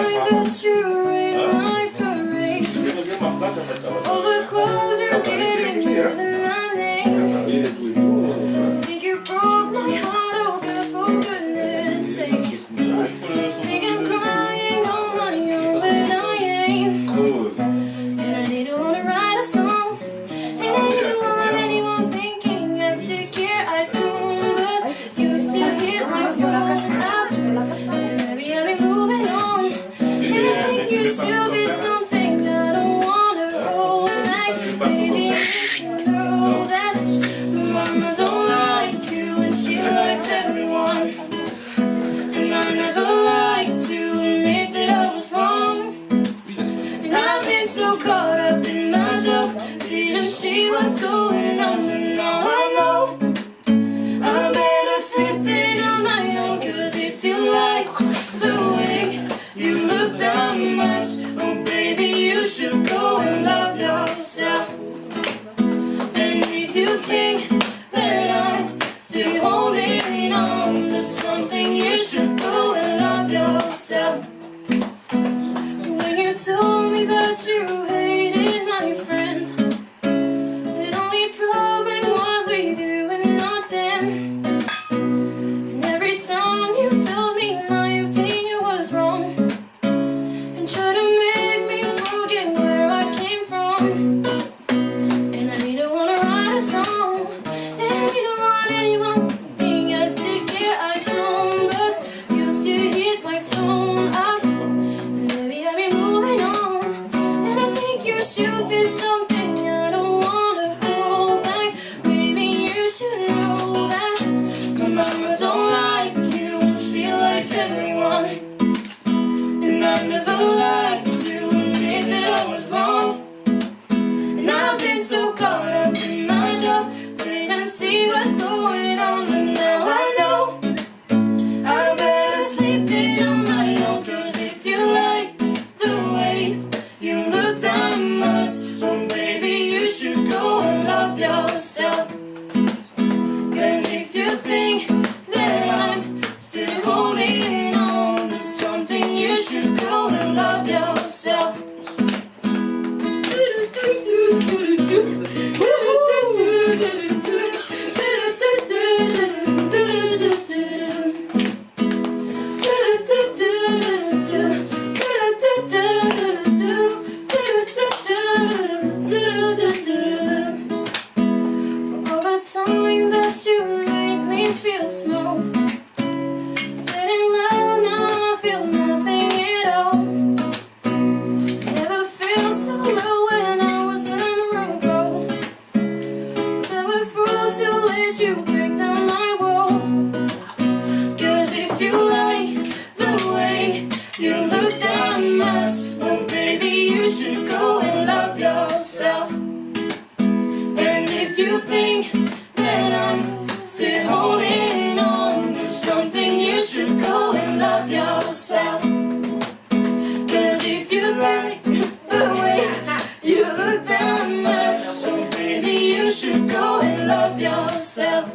That you rain my parade. All the clothes you're giving me isn't nothing. Think you broke my heart, oh girl, for goodness sake. Think I'm crying on my own, but I ain't. And I didn't wanna write a song, and I didn't want anyone thinking as to care I don't. But you still hit my phone out, and maybe I'll be moving on. You should be something I don't wanna hold back. Maybe I should know that mama don't like you and she likes everyone. And I never like to admit that I was wrong. And I've been so caught up in my job, didn't see what's going on. And now I know I better slip in on my own, 'cause if you like the way you look that much, oh baby, you should go and love yourself. And if you think that I'm still holding on to something, you should go and love yourself. When you told me that you hated my friends, the only problem was with you and not them. And every time you told me my opinion was wrong, try to make me forget where I came from. And I didn't wanna write a song, and I didn't want anyone thinking as to care I don't. But you still hit my phone out, and maybe I'll be moving on. And I think you should be something I don't wanna hold back. Maybe you should know that my mama don't like you and she likes everyone. And I never liked to admit that I was wrong. And I've been so caught up in my job, didn't see what's going on. But now I know I better sleep in on my own, 'cause if you like the way you look that much, oh baby, you should go and love yourself. 'Cause if you think that I'm still holding on to something, you should go and love yourself. For all the time that you made me feel small, feeling low, now I feel nothing at all. Never felt so low when I was vulnerable. Never felt to let you break down my walls. 'Cause if you like the way you look that much, oh baby, you should go and love yourself. And if you think that I'm still holding on to something, you should go and love yourself. 'Cause if you like the way you look that much, oh baby, you should go and love yourself.